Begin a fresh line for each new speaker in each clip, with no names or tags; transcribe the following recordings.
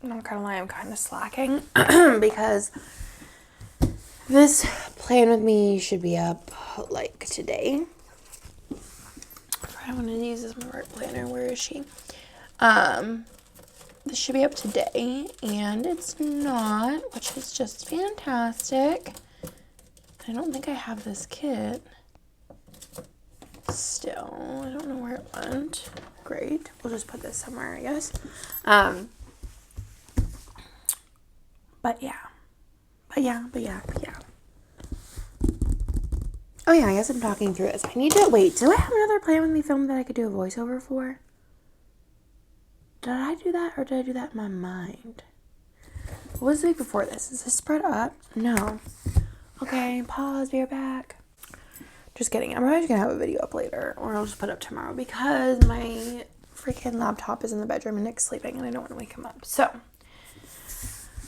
I'm not gonna lie, I'm kind of slacking because this plan with me should be up like today. I want to use this more planner. Where is she? This should be up today, and it's not, which is just fantastic. I don't think I have this kit still. I don't know where it went. Great. We'll just put this somewhere, I guess. But yeah. Oh yeah, I guess I'm talking through this. I need to, wait, do I have another plan with me film that I could do a voiceover for? Did I do that, or did I do that in my mind? What was the week before this? Is this spread up? No. Okay, pause, be right back. Just kidding. I'm probably just gonna have a video up later, or I'll just put it up tomorrow because my freaking laptop is in the bedroom and Nick's sleeping and I don't want to wake him up. So,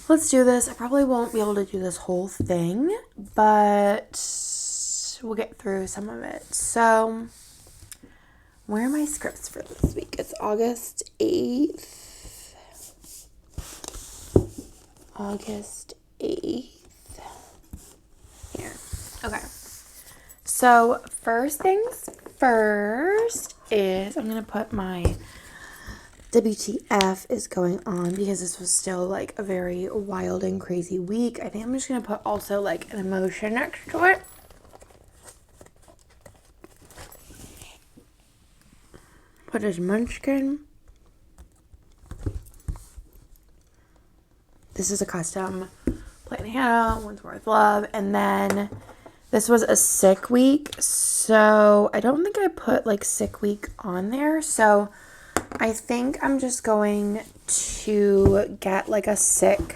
let's do this. I probably won't be able to do this whole thing, but we'll get through some of it. So, where are my scripts for this week? It's August 8th. August 8th. Here. Okay. So, first things first is I'm going to put my WTF is going on because this was still like a very wild and crazy week. I think I'm just going to put also like an emotion next to it. Put his munchkin. This is a custom Plant Hannah, One's Worth Love. And then this was a sick week. So I don't think I put like sick week on there. So I think I'm just going to get like a sick.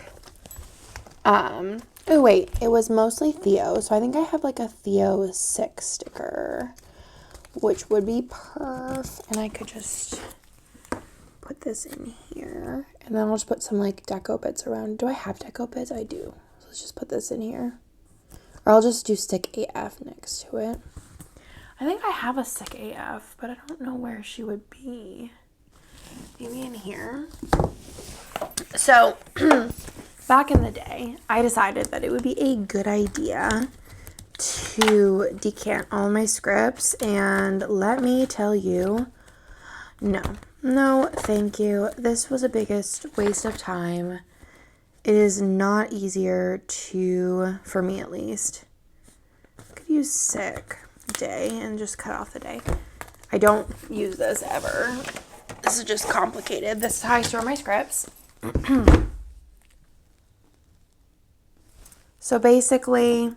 Oh wait, it was mostly Theo. So I think I have like a Theo sick sticker, which would be perf. And I could just put this in here. And then I'll just put some like deco bits around. Do I have deco bits? I do. So let's just put this in here. Or I'll just do stick AF next to it. I think I have a stick AF, but I don't know where she would be. Maybe in here. So, back in the day, I decided that it would be a good idea to decant all my scripts, and let me tell you, no, thank you. This was the biggest waste of time. It is not easier to, for me at least, I could use sick day and just cut off the day. I don't use this ever. This is just complicated. This is how I store my scripts. So basically,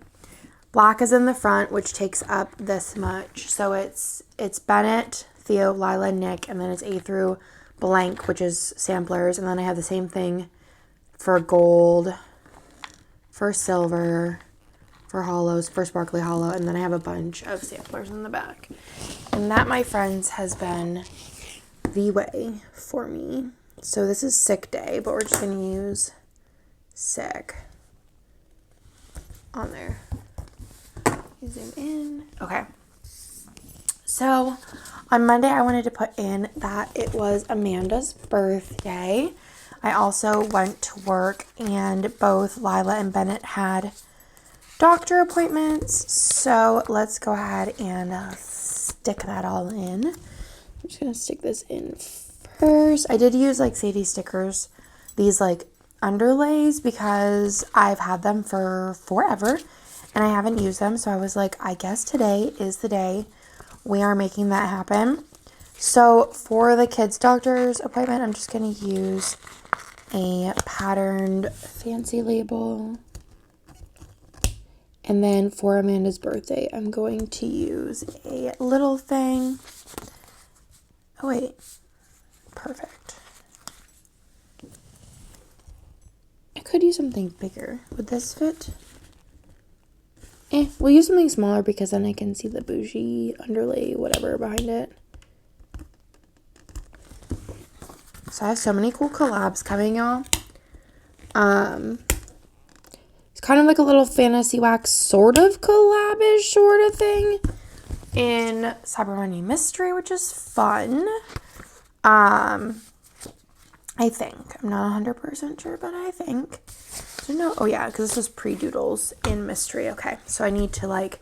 black is in the front, which takes up this much. So it's Bennett, Theo, Lila, Nick, and then it's A through blank, which is samplers. And then I have the same thing for gold, for silver, for hollows, for sparkly hollow, and then I have a bunch of samplers in the back. And that, my friends, has been the way for me. So this is sick day, but we're just going to use sick on there. Zoom in. Okay. So on Monday, I wanted to put in that it was Amanda's birthday. I also went to work, and both Lila and Bennett had doctor appointments. So let's go ahead and stick that all in. I'm just going to stick this in first. I did use like Sadie stickers, these like underlays, because I've had them for forever and I haven't used them. So I was like, I guess today is the day we are making that happen. So for the kids' doctor's appointment, I'm just going to use a patterned fancy label. And then for Amanda's birthday, I'm going to use a little thing. Oh, wait. Perfect. I could use something bigger. Would this fit? We'll use something smaller because then I can see the bougie underlay, whatever, behind it. So I have so many cool collabs coming, y'all. It's kind of like a little fantasy wax sort of collab-ish sort of thing in Cyber Money Mystery, which is fun. I think. I'm not 100% sure, but I think. So no, oh yeah, because this was pre-doodles in mystery. Okay, so I need to like,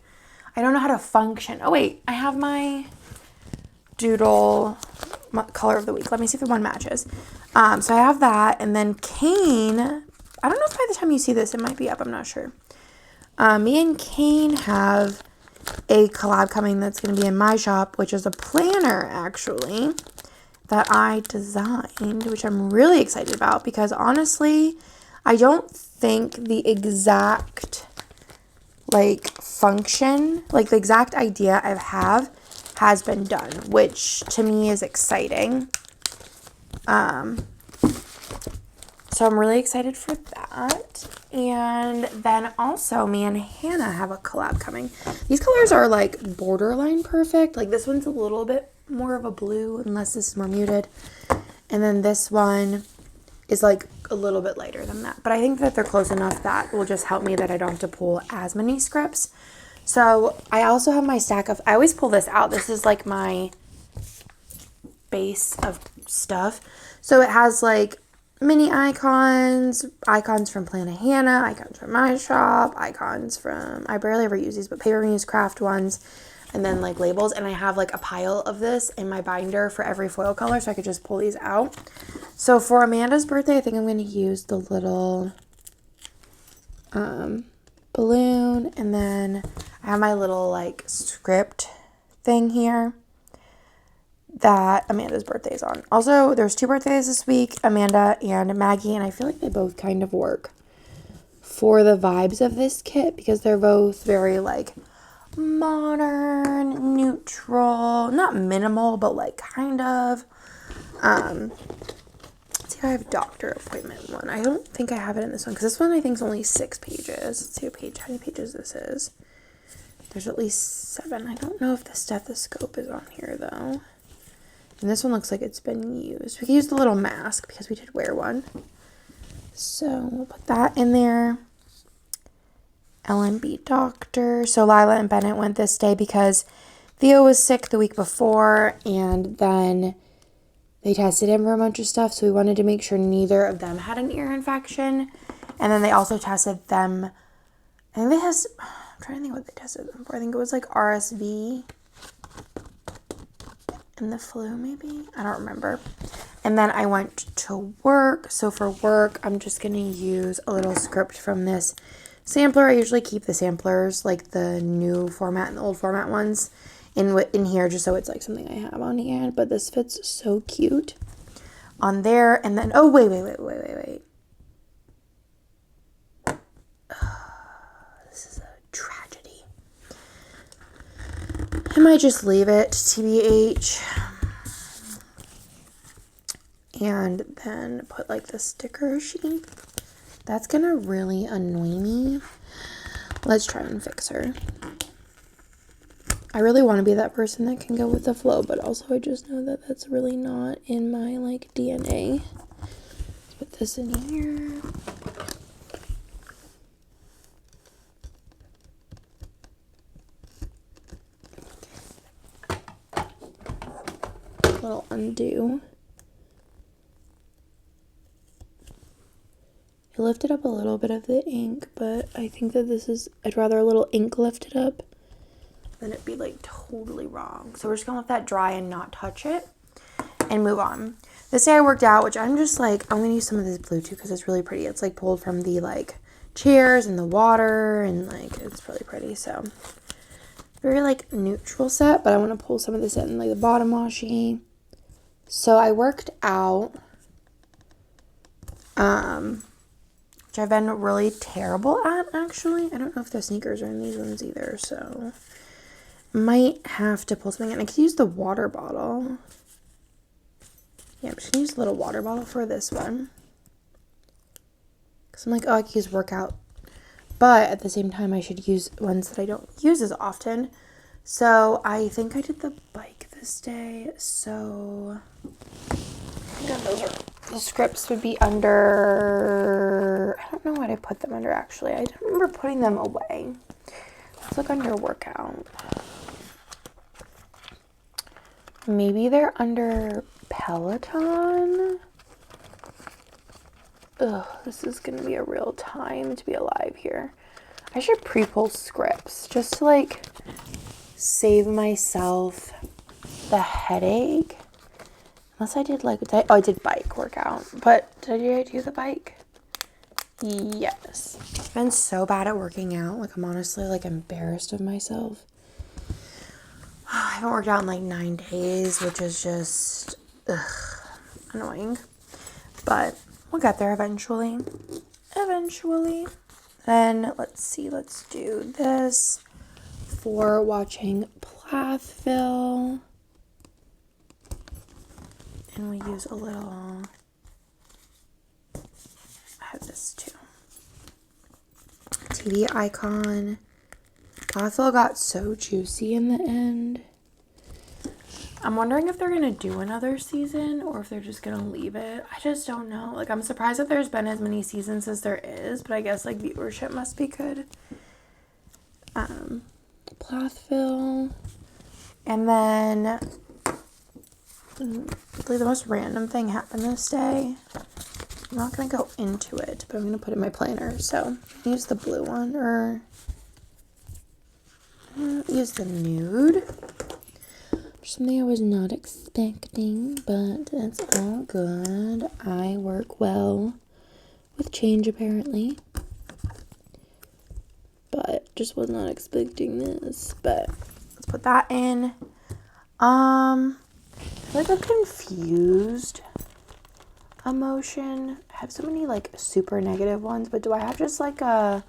I don't know how to function. Oh wait, I have my doodle color of the week. Let me see if the one matches. So I have that, and then Kane, I don't know if by the time you see this, it might be up. I'm not sure. Me and Kane have a collab coming that's going to be in my shop, which is a planner, actually, that I designed, which I'm really excited about because, honestly, I don't think the exact, like, function, like, the exact idea I have has been done, which to me is exciting. So I'm really excited for that. And then also me and Hannah have a collab coming. These colors are like borderline perfect. Like this one's a little bit more of a blue, unless this is more muted. And then this one is like a little bit lighter than that. But I think that they're close enough that will just help me that I don't have to pull as many scripts. So I also have my stack of, I always pull this out. This is like my base of stuff. So it has like mini icons, icons from Planet Hannah, icons from my shop, icons from, I barely ever use these, but Paper Muse craft ones, and then like labels. And I have like a pile of this in my binder for every foil color, so I could just pull these out. So for Amanda's birthday, I think I'm going to use the little balloon, and then I have my little like script thing here that Amanda's birthday is on. Also, there's 2 birthdays this week, Amanda and Maggie, and I feel like they both kind of work for the vibes of this kit because they're both very like modern, neutral, not minimal, but like kind of. Let's see if I have doctor appointment one. I don't think I have it in this one because this one I think is only 6 pages. Let's see how many pages this is. There's at least 7. I don't know if the stethoscope is on here though. And this one looks like it's been used. We can use the little mask because we did wear one. So we'll put that in there. LNB doctor. So Lila and Bennett went this day because Theo was sick the week before, and then they tested him for a bunch of stuff. So we wanted to make sure neither of them had an ear infection. And then they also tested them. I think I'm trying to think what they tested them for. I think it was like RSV. And the flu, maybe? I don't remember. And then I went to work. So for work, I'm just going to use a little script from this sampler. I usually keep the samplers, like the new format and the old format ones, in here just so it's like something I have on hand. But this fits so cute on there. And then, oh, wait. This is a tragedy. I might just leave it, TBH, and then put like the sticker sheet. That's gonna really annoy me. Let's try and fix her. I really want to be that person that can go with the flow, but also I just know that that's really not in my like DNA. Let's put this in here. Little undo. It lifted up a little bit of the ink, but I think that I'd rather a little ink lifted up than it be like totally wrong. So we're just gonna let that dry and not touch it and move on. This day I worked out, which I'm just like, I'm gonna use some of this blue too because it's really pretty. It's like pulled from the like chairs and the water, and like it's really pretty. So very like neutral set, but I want to pull some of this in, like the bottom washi. So I worked out, which I've been really terrible at, actually. I don't know if the sneakers are in these ones either, so might have to pull something in. I could use the water bottle. Yeah, I'm just gonna use a little water bottle for this one. Because I'm like, oh, I could use workout. But at the same time, I should use ones that I don't use as often. So I think I did the bike this day, so I think those are, the scripts would be under, I don't know what I put them under actually. I don't remember putting them away. Let's look under workout. Maybe they're under Peloton. Ugh, this is gonna be a real time to be alive here. I should pre-pull scripts just to like save myself the headache. Unless I did like, I did bike workout, but did I do the bike? Yes. I've been so bad at working out. Like I'm honestly like embarrassed of myself. I haven't worked out in like 9 days, which is just annoying. But we'll get there eventually. Then let's see, let's do this for watching Plathville. And we use a little, I have this too. TV icon. Plathville got so juicy in the end. I'm wondering if they're going to do another season or if they're just going to leave it. I just don't know. Like, I'm surprised that there's been as many seasons as there is, but I guess, like, viewership must be good. Plathville. And then, like, the most random thing happened this day. I'm not going to go into it, but I'm going to put it in my planner. So, use the blue one, or use the nude. Something I was not expecting, but that's all good. I work well with change, apparently. But just was not expecting this. But let's put that in. I feel like a confused emotion. I have so many like super negative ones, but do I have just like a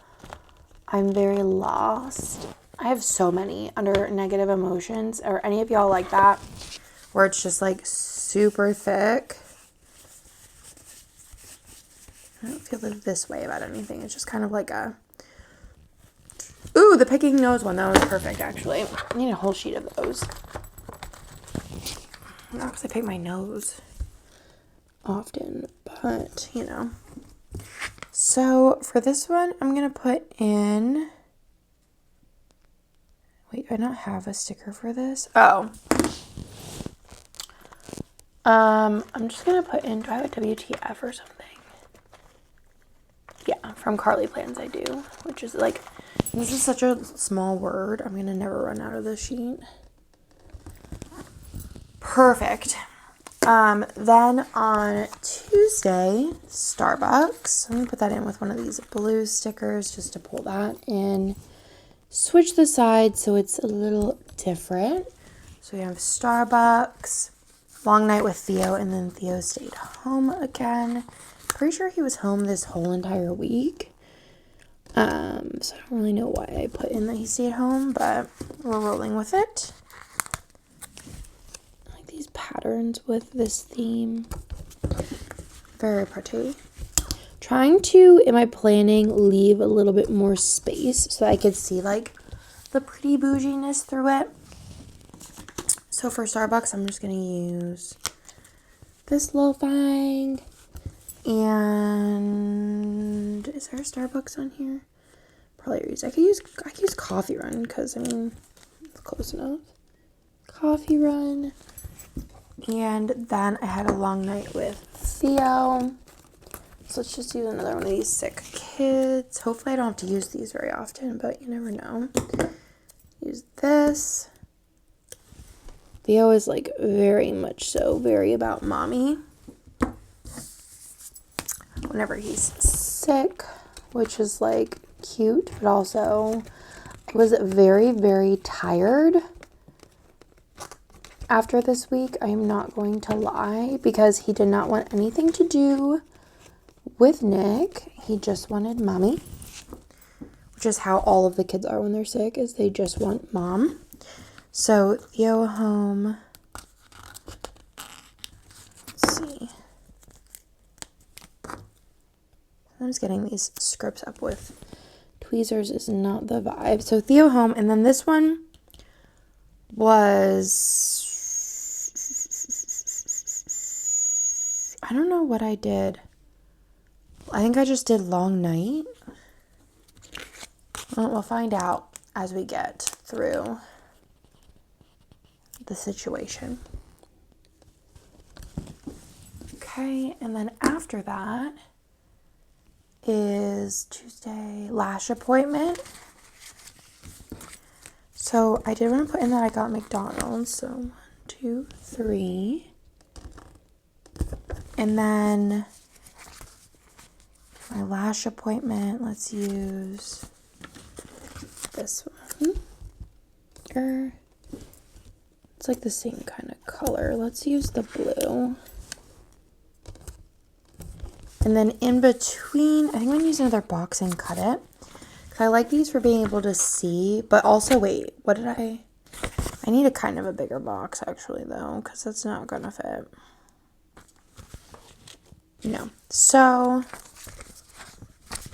I'm very lost? I have so many under negative emotions. Or any of y'all like that? Where it's just like super thick. I don't feel this way about anything. It's just kind of like a... Ooh, the picking nose one. That was perfect, actually. I need a whole sheet of those. Not because I pick my nose often, but, you know. So, for this one, I'm going to put in... Wait, do I not have a sticker for this? Oh. I'm just going to put in... Do I have a WTF or something? Yeah, from Carly Plans I do. Which is like... This is such a small word. I'm going to never run out of this sheet. Perfect. Then on Tuesday, Starbucks. I'm going to put that in with one of these blue stickers just to pull that in. Switch the sides so it's a little different. So we have Starbucks, long night with Theo, and then Theo stayed home again. Pretty sure he was home this whole entire week. So I don't really know why I put in that he stayed home, but we're rolling with it. I like these patterns with this theme. Very pretty. Trying to, in my planning, leave a little bit more space so I could see, like, the pretty bouginess through it. So for Starbucks, I'm just going to use this little thing. And is there a Starbucks on here? Probably use. I could use Coffee Run because, I mean, it's close enough. Coffee Run. And then I had a long night with Theo. So let's just use another one of these sick kids. Hopefully I don't have to use these very often, but you never know. Use this. Theo is like very much so very about mommy. Whenever he's sick, which is like cute, but also I was very, very tired after this week. I am not going to lie, because he did not want anything to do with Nick. He just wanted mommy, which is how all of the kids are when they're sick, is they just want mom. So Theo home. Let's see. I'm just getting these scripts up with tweezers is not the vibe. So Theo home, and then this one was, I don't know what I did. I think I just did long night. Well, we'll find out as we get through the situation. Okay, and then after that, is Tuesday, lash appointment. So I did want to put in that I got McDonald's. So 1, 2, 3. And then my lash appointment, let's use this one. It's like the same kind of color. Let's use the blue. And then in between, I think I'm going to use another box and cut it. Because I like these for being able to see. But also, wait, what did I need a kind of a bigger box actually though. Because that's not going to fit. No. So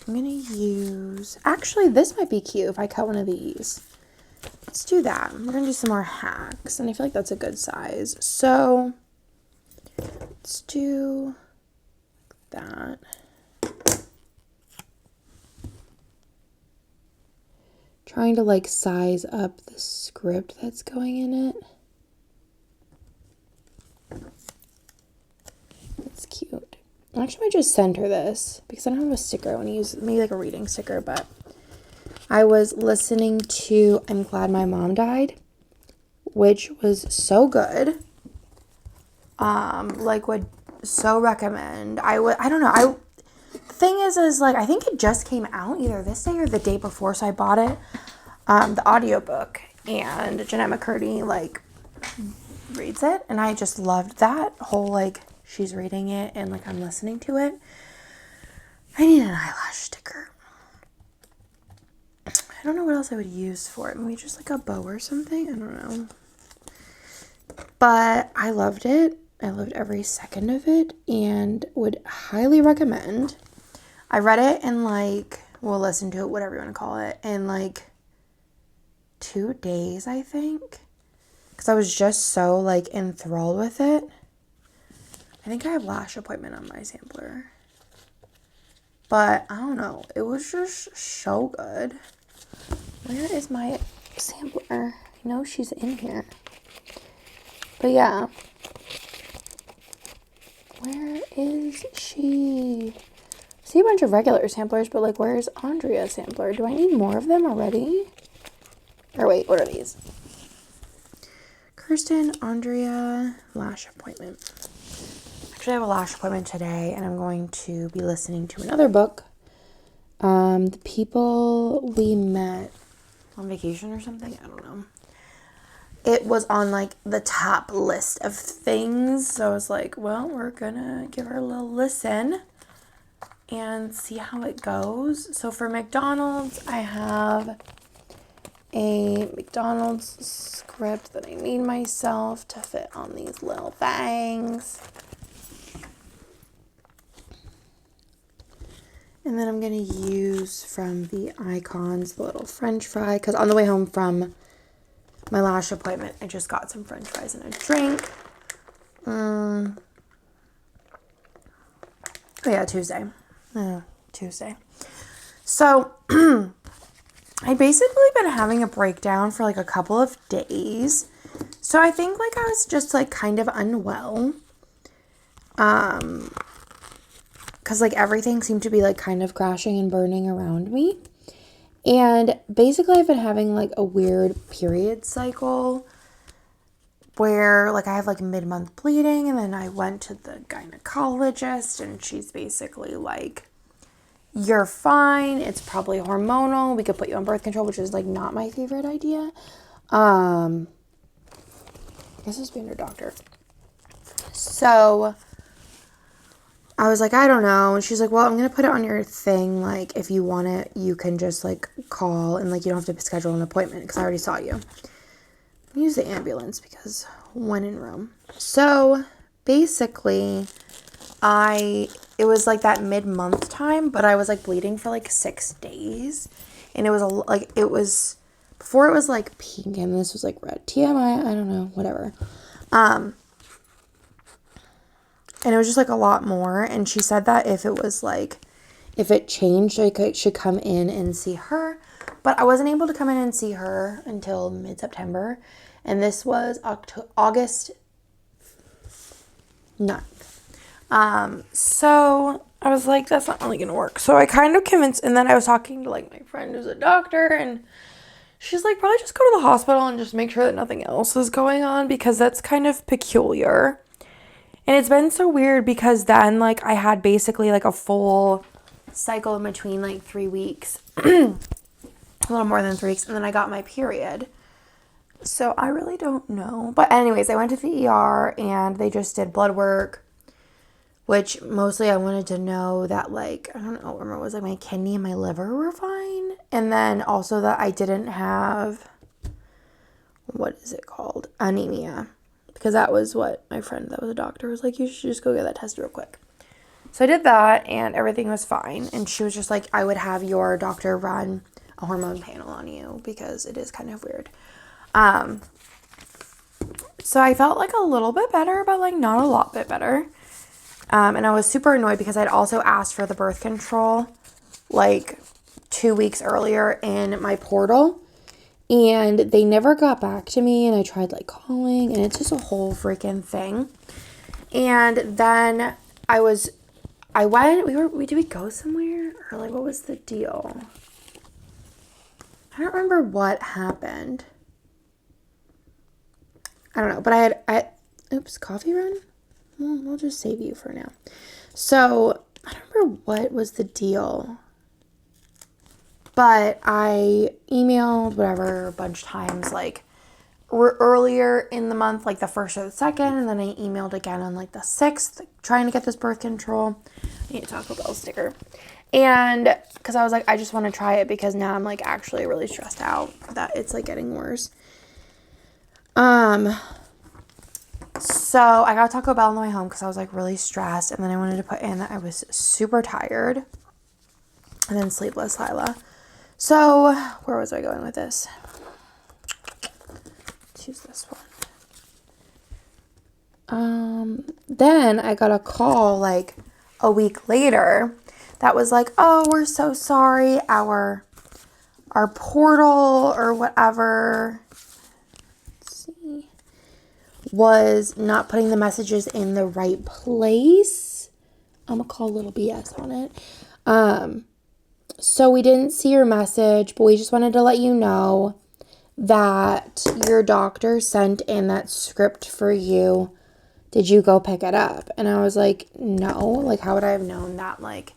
I'm going to use, actually this might be cute if I cut one of these. Let's do that. We're going to do some more hacks. And I feel like that's a good size. So let's do that. Trying to like size up the script that's going in it. That's cute. Actually, I might just send her this because I don't have a sticker. I want to use maybe like a reading sticker, but I was listening to I'm Glad My Mom Died, which was so good. Like would so recommend. I don't know. The thing is like I think it just came out either this day or the day before, so I bought it, the audiobook, and Jeanette McCurdy like reads it, and I just loved that whole like she's reading it and like I'm listening to it. I need an eyelash sticker. I don't know what else I would use for it. Maybe just like a bow or something. I don't know. But I loved it. I loved every second of it and would highly recommend. I read it in like, well, listen to it, whatever you want to call it, in like 2 days, I think. Because I was just so like enthralled with it. I think I have lash appointment on my sampler. But I don't know. It was just so good. Where is my sampler? I know she's in here. But yeah. Where is she? I see a bunch of regular samplers, but like where's Andrea's sampler? Do I need more of them already? Or wait, what are these? Kirsten, Andrea, lash appointment. Actually, I have a lash appointment today, and I'm going to be listening to another book. The people we met on vacation or something. I don't know. It was on like the top list of things. So I was like, well, we're gonna give her a little listen and see how it goes. So for McDonald's, I have a McDonald's script that I made myself to fit on these little things. And then I'm going to use from the Icons the little french fry. Because on the way home from my lash appointment, I just got some french fries and a drink. Oh yeah, Tuesday. Tuesday. So, I'd basically been having a breakdown for like a couple of days. So I think like I was just like kind of unwell. Because like everything seemed to be like kind of crashing and burning around me. And basically I've been having like a weird period cycle where like I have like mid-month bleeding, and then I went to the gynecologist and she's basically like, you're fine, it's probably hormonal, we could put you on birth control, which is like not my favorite idea. I guess it's being your doctor. So I was like, I don't know. And she's like, well, I'm going to put it on your thing. Like, if you want it, you can just, like, call. And, like, you don't have to schedule an appointment because I already saw you. Use the ambulance because when in Rome. So, basically, it was, like, that mid-month time. But I was, like, bleeding for, like, 6 days. And it was, before it was, like, pink. And this was, like, red. TMI, I don't know. Whatever. And it was just, like, a lot more. And she said that if it changed, I should come in and see her. But I wasn't able to come in and see her until mid-September. And this was August 9th. So I was like, that's not really gonna work. So I kind of convinced, and then I was talking to like my friend who's a doctor, and she's like, probably just go to the hospital and just make sure that nothing else is going on, because that's kind of peculiar. And it's been so weird because then like I had basically like a full cycle in between, like 3 weeks, a little more than 3 weeks, and then I got my period. So I really don't know. But anyways, I went to the ER and they just did blood work, which mostly I wanted to know that, like, I don't know, remember, it was like my kidney and my liver were fine. And then also that I didn't have, what is it called? Anemia. Because that was what my friend that was a doctor was like, you should just go get that tested real quick. So I did that and everything was fine. And she was just like, I would have your doctor run a hormone panel on you because it is kind of weird. So I felt like a little bit better, but like not a lot bit better. And I was super annoyed because I'd also asked for the birth control like 2 weeks earlier in my portal, and they never got back to me, and I tried like calling, and it's just a whole freaking thing. And then did we go somewhere, or like what was the deal? I don't remember what happened. I don't know, but oops, coffee run? Well, we'll just save you for now. So, I don't remember what was the deal, but I emailed whatever a bunch of times, like earlier in the month, like the 1st or the 2nd, and then I emailed again on like the 6th, trying to get this birth control. I need a Taco Bell sticker. And because I was like, I just want to try it because now I'm like actually really stressed out that it's like getting worse. So I got Taco Bell on the way home because I was like really stressed, and then I wanted to put in that I was super tired, and then sleepless Lila. So where was I going with this? Choose this one. Then I got a call like a week later that was like, oh, we're so sorry, our portal or whatever, was not putting the messages in the right place. I'm gonna call a little BS on it. So we didn't see your message, but we just wanted to let you know that your doctor sent in that script for you. Did you go pick it up? And I was like, no, like how would I have known that like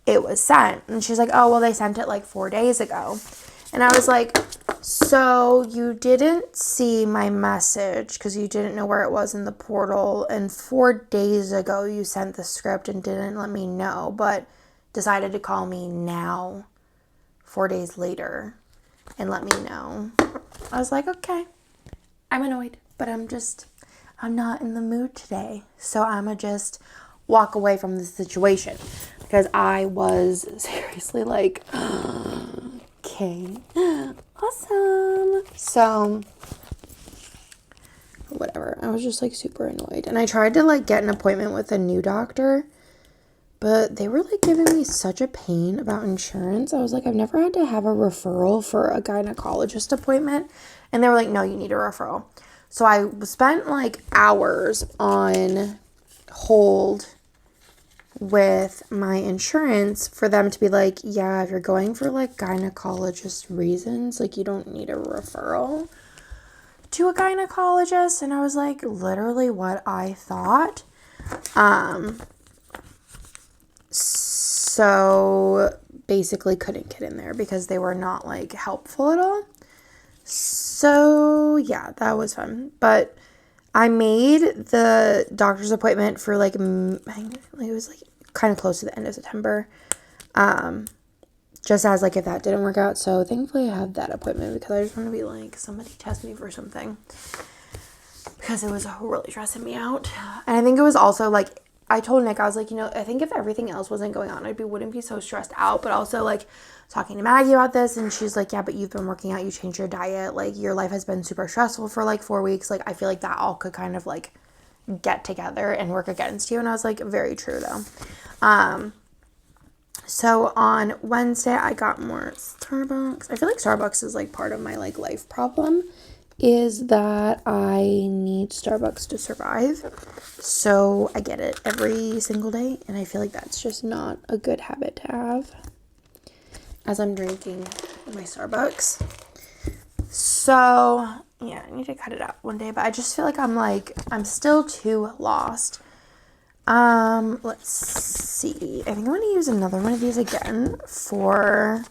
it was sent? And she's like, oh, well, they sent it like 4 days ago. And I was like, so you didn't see my message because you didn't know where it was in the portal, and 4 days ago you sent the script and didn't let me know, but decided to call me now 4 days later and let me know. I was like, okay, I'm annoyed, but I'm not in the mood today, so I'ma just walk away from the situation, because I was seriously like, okay, awesome. So whatever, I was just like super annoyed, and I tried to like get an appointment with a new doctor, but they were like giving me such a pain about insurance. I was like, I've never had to have a referral for a gynecologist appointment, and they were like, no, you need a referral. So I spent like hours on hold with my insurance for them to be like, yeah, if you're going for like gynecologist reasons, like you don't need a referral to a gynecologist. And I was like, literally what I thought. So basically couldn't get in there because they were not like helpful at all. So yeah, that was fun. But I made the doctor's appointment for like, it was like kind of close to the end of September. Just as like if that didn't work out. So thankfully I had that appointment because I just want to be like, somebody test me for something, because it was really stressing me out. And I think it was also like, I told Nick, I was like, you know, I think if everything else wasn't going on, wouldn't be so stressed out. But also like talking to Maggie about this, and she's like, yeah, but you've been working out, you changed your diet, like your life has been super stressful for like 4 weeks. Like I feel like that all could kind of like get together and work against you. And I was like, very true though. So on Wednesday I got more Starbucks. I feel like Starbucks is like part of my like life problem is that I need Starbucks to survive. So I get it every single day, and I feel like that's just not a good habit to have as I'm drinking my Starbucks. So yeah, I need to cut it out one day, but I just feel like I'm still too lost. Let's see. I think I'm going to use another one of these again for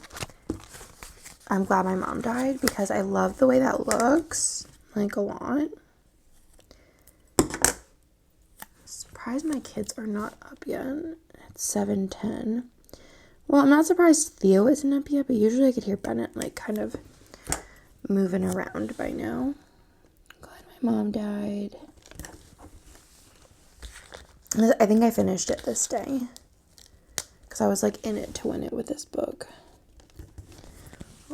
I'm Glad My Mom Died, because I love the way that looks, like, a lot. Surprised my kids are not up yet. It's 7:10. Well, I'm not surprised Theo isn't up yet, but usually I could hear Bennett, like, kind of moving around by now. Glad My Mom Died. I think I finished it this day because I was, like, in it to win it with this book.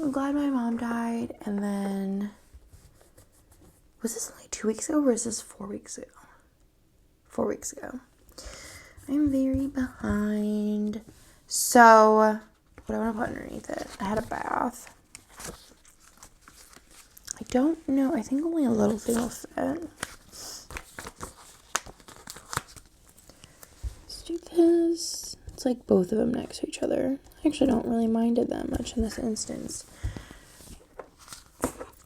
I'm Glad My Mom Died, and then, was this only 2 weeks ago, or is this 4 weeks ago? 4 weeks ago. I'm very behind. So, what do I want to put underneath it? I had a bath. I don't know. I think only a little thing will fit. Let's do this. It's like both of them next to each other. I actually don't really mind it that much in this instance.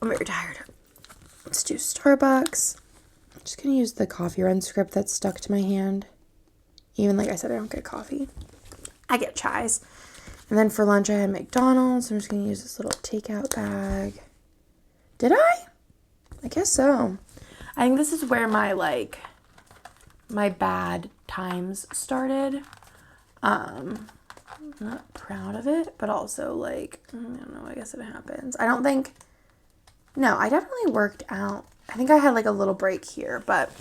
I'm very tired. Let's do Starbucks. I'm just going to use the coffee run script that's stuck to my hand. Even like I said, I don't get coffee. I get chais. And then for lunch I had McDonald's. I'm just going to use this little takeout bag. Did I? I guess so. I think this is where my bad times started. I'm not proud of it, but also, like, I don't know, I guess it happens. I definitely worked out. I think I had, like, a little break here, but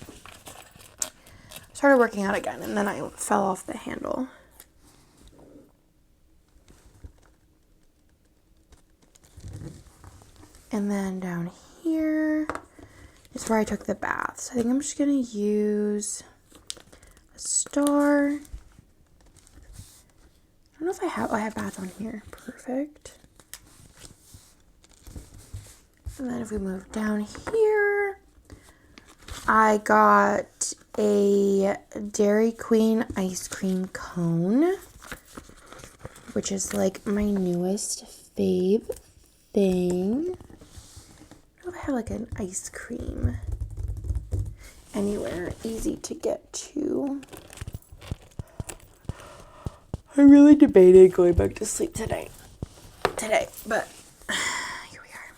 I started working out again, and then I fell off the handle. And then down here is where I took the bath. So I think I'm just going to use a star. I don't know if I have bath on here. Perfect. And then if we move down here, I got a Dairy Queen ice cream cone, which is like my newest fave thing. I don't know if I have like an ice cream anywhere easy to get to. I really debated going back to sleep today, but here we are.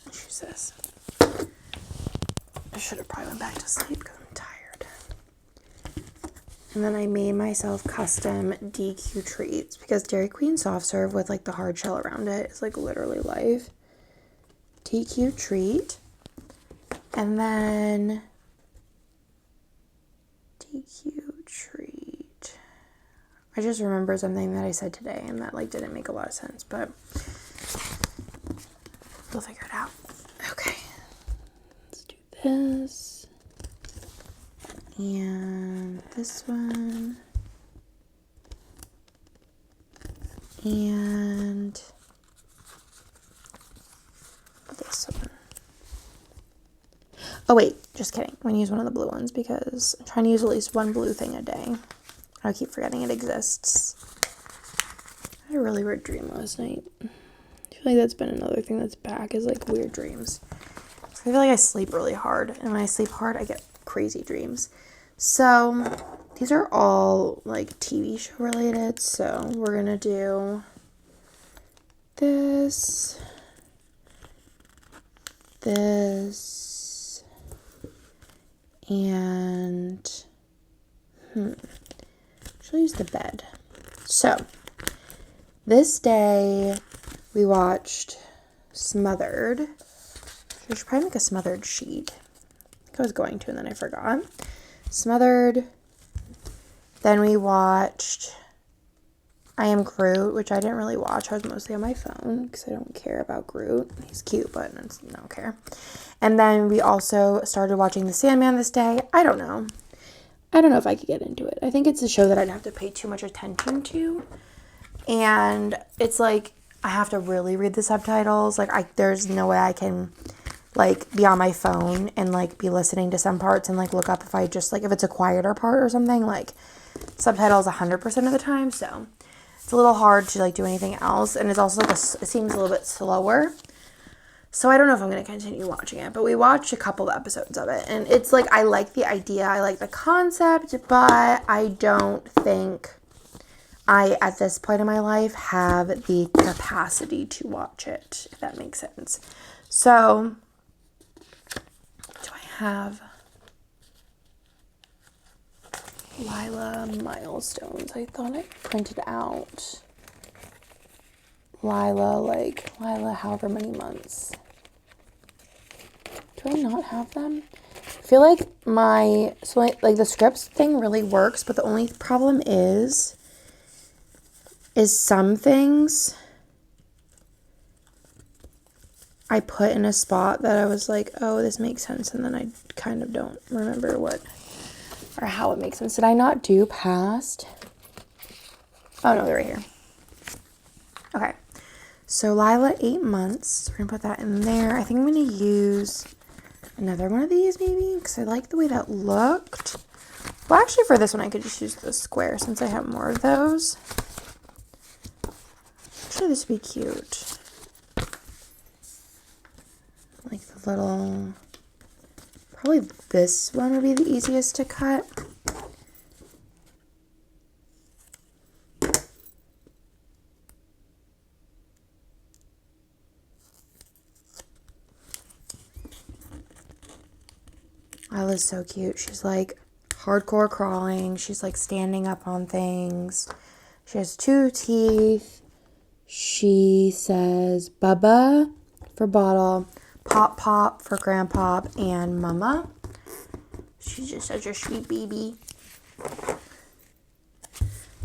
Let's use this. I should have probably went back to sleep because I'm tired. And then I made myself custom DQ treats because Dairy Queen soft serve with like the hard shell around it is like literally life. DQ treat. And then DQ treat. I just remember something that I said today and that like didn't make a lot of sense, but we'll figure it out. Okay. Let's do this. And this one. And this one. Oh wait, just kidding. I'm going to use one of the blue ones because I'm trying to use at least one blue thing a day. I keep forgetting it exists. I had a really weird dream last night. I feel like that's been another thing that's back is like weird dreams. I feel like I sleep really hard, and when I sleep hard, I get crazy dreams. So these are all like TV show related. So we're going to do this, and she'll use the bed. So this day we watched Smothered. I should probably make a Smothered sheet. I think I was going to and then I forgot. Smothered. Then we watched I Am Groot, which I didn't really watch. I was mostly on my phone because I don't care about Groot. He's cute, but I don't care. And then we also started watching The Sandman this day. I don't know if I could get into it. I think it's a show that I'd have to pay too much attention to. And it's like, I have to really read the subtitles. Like, there's no way I can, like, be on my phone and, like, be listening to some parts and, like, look up if I just, like, if it's a quieter part or something, like, subtitles 100% of the time. So it's a little hard to, like, do anything else. And it's also, like, it seems a little bit slower. So I don't know if I'm going to continue watching it. But we watched a couple of episodes of it. And it's, like, I like the idea. I like the concept. But I don't think I, at this point in my life, have the capacity to watch it, if that makes sense. So, do I have Lila milestones? I thought I printed out Lila however many months. Do I not have them? I feel like the scripts thing really works, but the only problem is some things I put in a spot that I was like, oh, this makes sense, and then I kind of don't remember what or how it makes sense. Did I not do past? Oh, no, they're right here. Okay. So Lila, 8 months. We're going to put that in there. I think I'm going to use another one of these maybe because I like the way that looked. Well, actually, for this one, I could just use the square since I have more of those. Actually, this would be cute. Like the little... Probably this one would be the easiest to cut. Lila's so cute. She's like hardcore crawling. She's like standing up on things. She has 2 teeth. She says Bubba for bottle, Pop Pop for grandpop, and Mama. She's just such a sweet baby.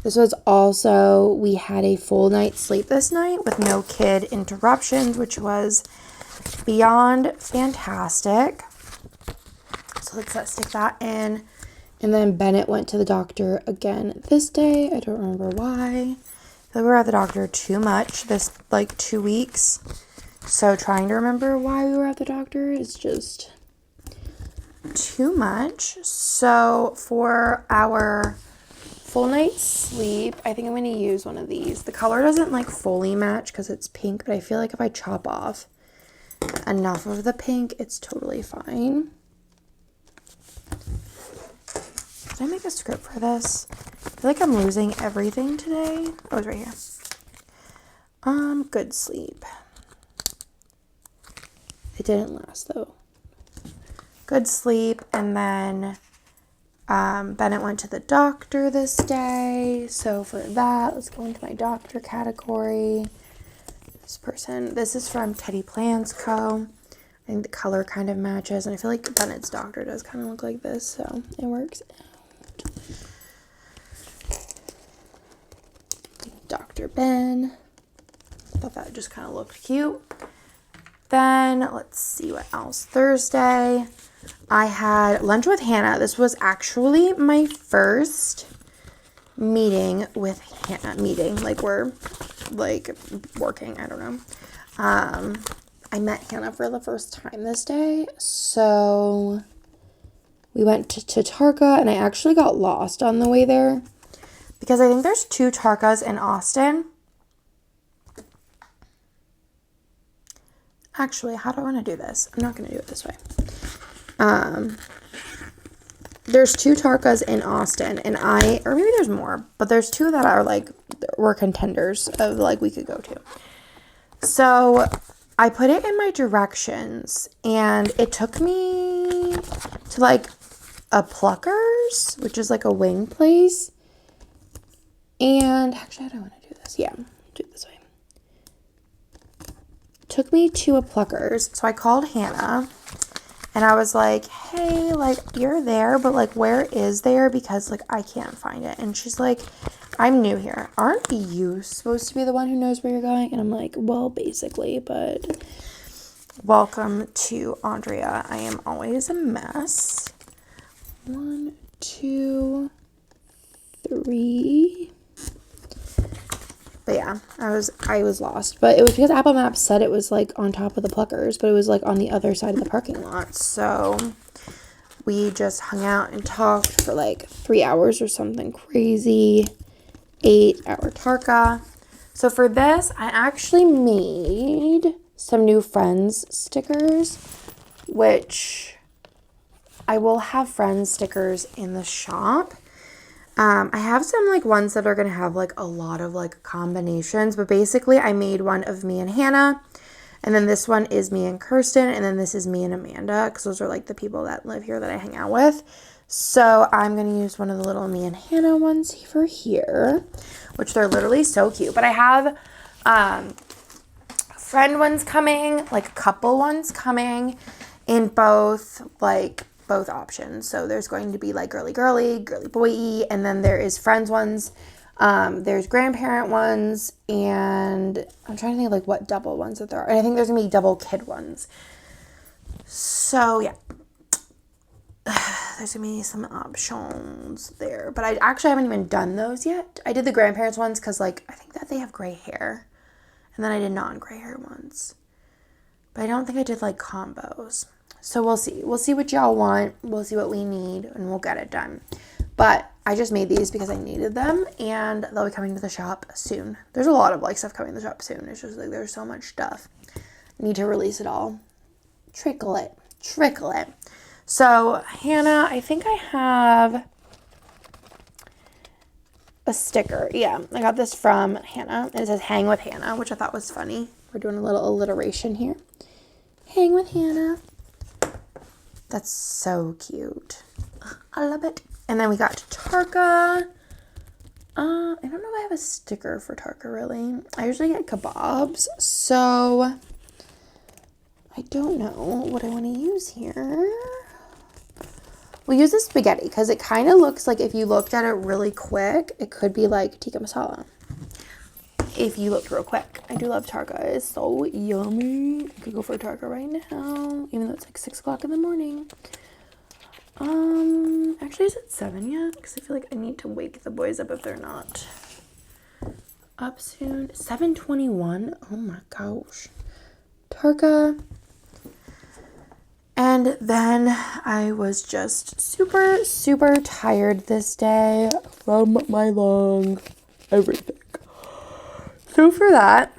This was also, we had a full night's sleep this night with no kid interruptions, which was beyond fantastic. So let's stick that in. And then Bennett went to the doctor again this day. I don't remember why. We were at the doctor too much this, 2 weeks. So trying to remember why we were at the doctor is just too much. So for our full night's sleep, I think I'm going to use one of these. The color doesn't, fully match because it's pink, but I feel like if I chop off enough of the pink, it's totally fine. Did I make a script for this? I feel like I'm losing everything today. Oh, it's right here. Good sleep. It didn't last though. Good sleep, and then Bennett went to the doctor this day. So for that, let's go into my doctor category. This is from Teddy Plans Co. I think the color kind of matches, and I feel like Bennett's doctor does kind of look like this, so it works out. Dr. Ben. I thought that just kind of looked cute. Then, let's see what else. Thursday, I had lunch with Hannah. This was actually my first meeting with Hannah. We're, working. I don't know. I met Hannah for the first time this day. So, we went to Tarka, and I actually got lost on the way there. Because I think there's 2 Tarkas in Austin. Actually, how do I want to do this? I'm not going to do it this way. There's 2 Tarkas in Austin, and or maybe there's more, but there's 2 that are, were contenders of, we could go to. So, I put it in my directions, and it took me to, a Pluckers, which is, a wing place. And actually, I don't want to do this. Yeah, do it this way. Took me to a Pluckers. So I called Hannah and I was like, hey, you're there, but where is there? Because I can't find it. And she's like, I'm new here. Aren't you supposed to be the one who knows where you're going? And I'm like, well, basically, but welcome to Andrea. I am always a mess. 1, 2, 3. But Yeah, I was lost. But it was because Apple Maps said it was, like, on top of the Pluckers, but it was, like, on the other side of the parking lot. So we just hung out and talked for, like, 3 hours or something crazy. 8-hour Tarka. So for this, I actually made some new Friends stickers, which I will have Friends stickers in the shop. I have some, like, ones that are going to have, like, a lot of, like, combinations, but basically I made one of me and Hannah, and then this one is me and Kirsten, and then this is me and Amanda, because those are, like, the people that live here that I hang out with. So I'm going to use one of the little me and Hannah ones for here, which they're literally so cute. But I have friend ones coming, like couple ones coming in both options. So there's going to be like girly boy, and then there is friends ones. There's grandparent ones, and I'm trying to think of like what double ones that there are. And I think there's going to be double kid ones. So yeah. There's going to be some options there. But I actually haven't even done those yet. I did the grandparents ones because, like, I think that they have gray hair. And then I did non-gray hair ones. But I don't think I did, like, combos. So we'll see. We'll see what y'all want. We'll see what we need. And we'll get it done. But I just made these because I needed them. And they'll be coming to the shop soon. There's a lot of, like, stuff coming to the shop soon. It's just, like, there's so much stuff. I need to release it all. Trickle it. So, Hannah, I think I have a sticker. Yeah, I got this from Hannah. It says Hang with Hannah, which I thought was funny. We're doing a little alliteration here. Hang with Hannah. That's so cute. I love it. And then we got Tarka. I don't know if I have a sticker for Tarka, really. I usually get kebabs, so I don't know what I want to use here. We'll use the spaghetti because it kind of looks like if you looked at it really quick, it could be like tikka masala. If you looked real quick. I do love Tarka. It's so yummy. I could go for a Tarka right now, even though it's like 6 o'clock in the morning. Actually, is it 7 yet? Because I feel like I need to wake the boys up if they're not up soon. 7:21. Oh my gosh. Tarka. And then I was just super, super tired this day from my long everything. So for that,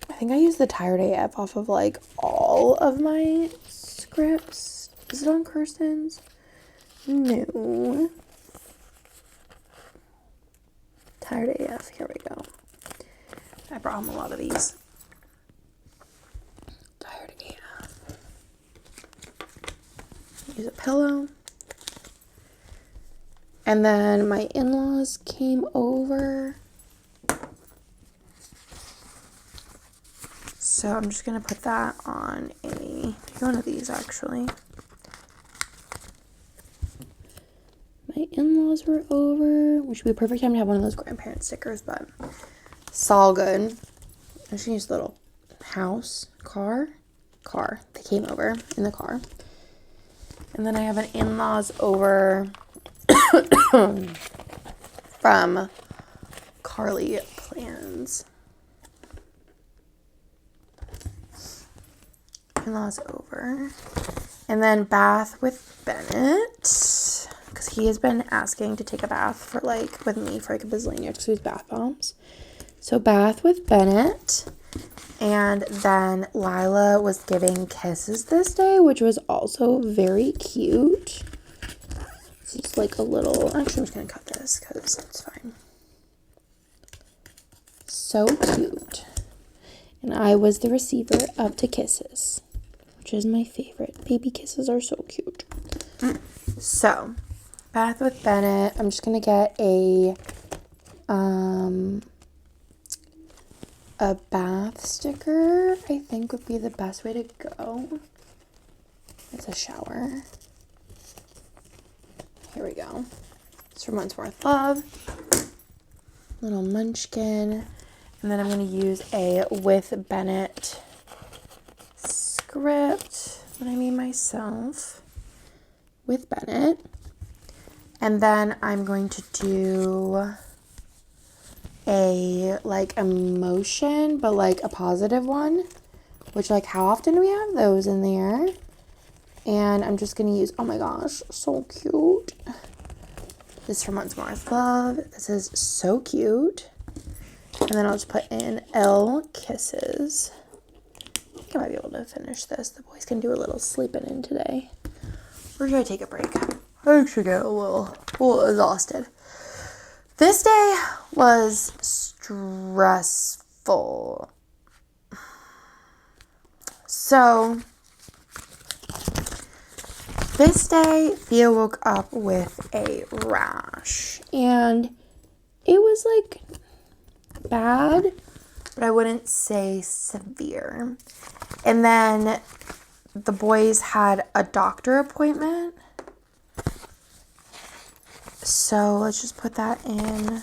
I think I used the Tired AF off of like all of my scripts. Is it on Kirsten's? No. Tired AF. Here we go. I brought home a lot of these. Use a pillow. And then my in-laws came over. So I'm just going to put that on one of these actually. My in-laws were over, which would be a perfect time to have one of those grandparent stickers, but it's all good. I'm just going to use a little car. They came over in the car. And then I have an in-laws over from Carly Plans. In-laws over. And then bath with Bennett. Because he has been asking to take a bath for like with me for like a bazillion years because he was bath bombs. So bath with Bennett. And then Lila was giving kisses this day, which was also very cute. It's just like a little, actually I'm just going to cut this because it's fine. So cute. And I was the receiver of the kisses, which is my favorite. Baby kisses are so cute. So, bath with Bennett. I'm just going to get a bath sticker, I think would be the best way to go. It's a shower. Here we go. It's from Month's Worth Love. Little munchkin. And then I'm going to use a with Bennett script that I made myself with Bennett. And then I'm going to do a, like, emotion, but, like, a positive one. Which, like, how often do we have those in there? And I'm just going to use, oh my gosh, so cute. This is from Once More With Love. This is so cute. And then I'll just put in L Kisses. I think I might be able to finish this. The boys can do a little sleeping in today. Or should I take a break? I actually get a little exhausted. This day was stressful. So, this day, Thea woke up with a rash. And it was, like, bad, but I wouldn't say severe. And then the boys had a doctor appointment. So let's just put that in.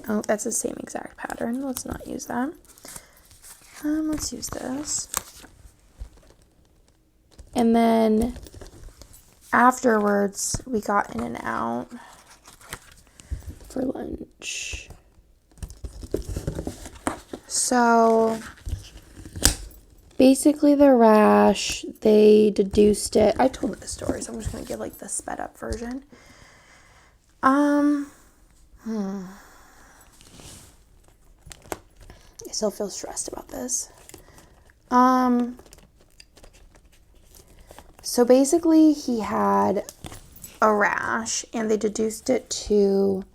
Oh, that's the same exact pattern. Let's not use that. Let's use this. And then afterwards, we got in and out for lunch. So basically the rash, they deduced it. I told the story, so I'm just going to give like the sped up version. I still feel stressed about this. So basically he had a rash and they deduced it to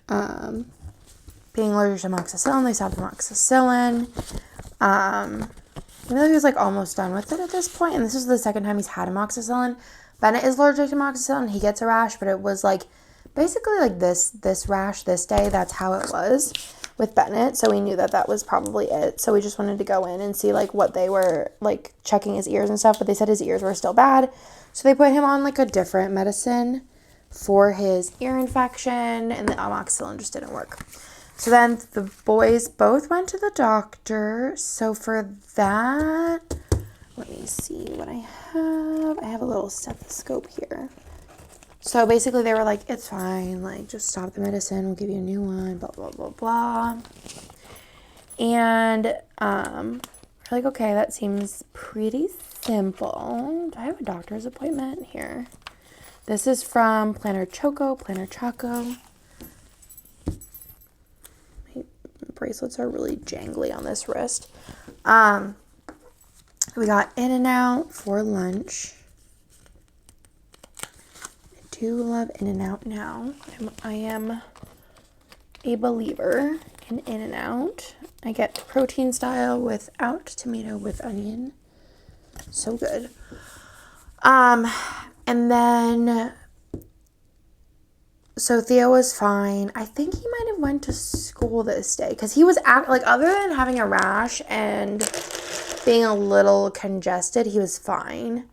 being allergic to amoxicillin. They stopped amoxicillin. Even though he was like almost done with it at this point, and this is the second time he's had amoxicillin. Bennett is allergic to amoxicillin. He gets a rash, but it was like basically like this rash this day. That's how it was with Bennett. So we knew that that was probably it. So we just wanted to go in and see like what they were like checking his ears and stuff. But they said his ears were still bad. So they put him on like a different medicine for his ear infection, and the amoxicillin just didn't work. So then the boys both went to the doctor. So for that, let me see what I have. I have a little stethoscope here. So basically they were like, it's fine. Like, just stop the medicine. We'll give you a new one, blah, blah, blah, blah. And we're like, okay, that seems pretty simple. Do I have a doctor's appointment here? This is from Planner Choco. My bracelets are really jangly on this wrist. We got In-N-Out for lunch. I do love In-N-Out now. I am a believer in In-N-Out. I get protein style without tomato with onion. So good. And then, so Theo was fine. I think he might have went to school this day because he was like, other than having a rash and being a little congested, he was fine.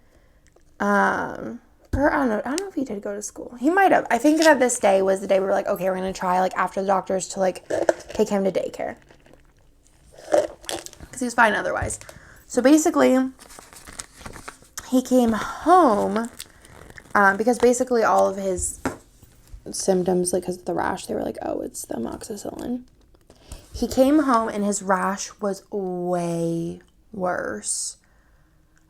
Or I don't know if he did go to school. He might have. I think that this day was the day we were like, okay, we're going to try like after the doctors to like take him to daycare. Because he was fine otherwise. So basically, he came home because basically all of his symptoms, like because of the rash, they were like, oh, it's the amoxicillin. He came home and his rash was way worse.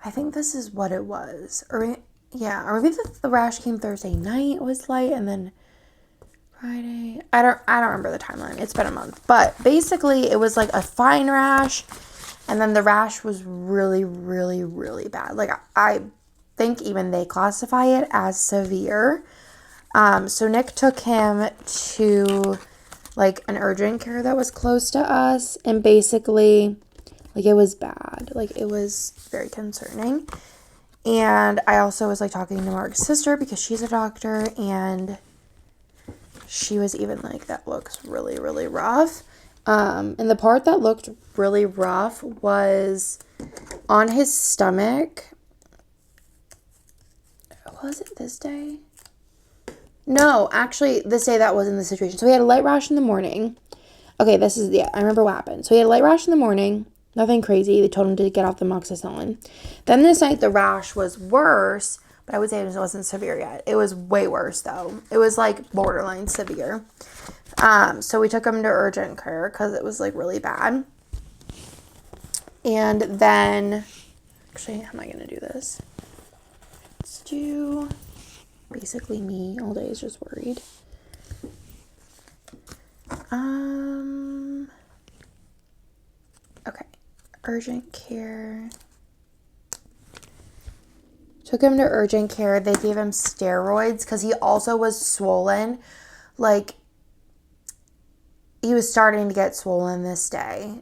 I think this is what it was. Or maybe the rash came Thursday night, was light, and then Friday. I don't remember the timeline. It's been a month. But basically it was like a fine rash, and then the rash was really, really, really bad. Like I think even they classify it as severe. So Nick took him to like an urgent care that was close to us, and basically like it was bad. Like it was very concerning. And I also was like talking to Mark's sister because she's a doctor, and she was even like, that looks really, really rough. And the part that looked really rough was on his stomach. Was it this day? No, actually, this day that wasn't the situation. So he had a light rash in the morning. Okay, I remember what happened. So he had a light rash in the morning. Nothing crazy. They told him to get off the amoxicillin. Then this night, the rash was worse, but I would say it wasn't severe yet. It was way worse though. It was like borderline severe. So we took him to urgent care because it was like really bad. And then, actually, how am I going to do this? Let's do basically me all day is just worried. Okay. Urgent care. Took him to urgent care. They gave him steroids because he also was swollen. Like, he was starting to get swollen this day.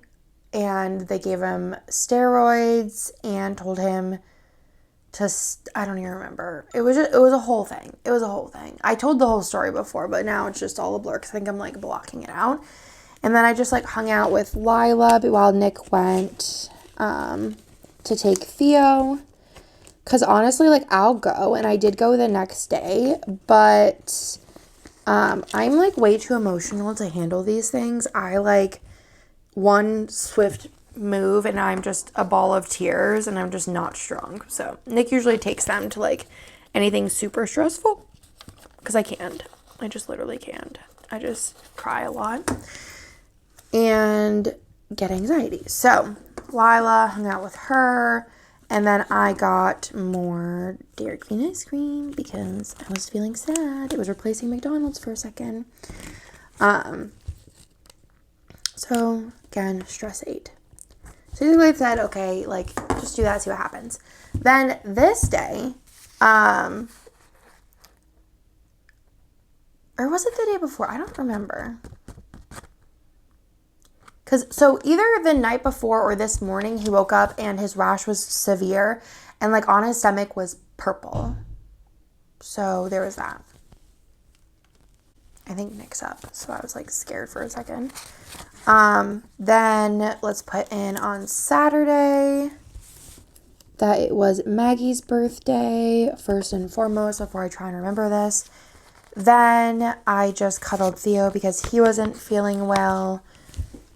And they gave him steroids and told him to, I don't even remember. It was a whole thing. It was a whole thing. I told the whole story before, but now it's just all a blur because I think I'm like blocking it out. And then I just like hung out with Lila while Nick went to take Theo. Because honestly, like, I'll go, and I did go the next day, but I'm like way too emotional to handle these things. I like one swift move and I'm just a ball of tears and I'm just not strong. So Nick usually takes them to like anything super stressful because I can't. I just literally can't. I just cry a lot and get anxiety. So Lila hung out with her, and then I got more Dairy Queen ice cream because I was feeling sad. It was replacing McDonald's for a second. So again, stress 8. So basically I said, okay, like, just do that, see what happens. Then this day, or was it the day before? I don't remember. So either the night before or this morning, he woke up and his rash was severe and like on his stomach was purple. So there was that. I think Nick's up. So I was like scared for a second. Then let's put in on Saturday that it was Maggie's birthday, first and foremost, before I try and remember this. Then I just cuddled Theo because he wasn't feeling well.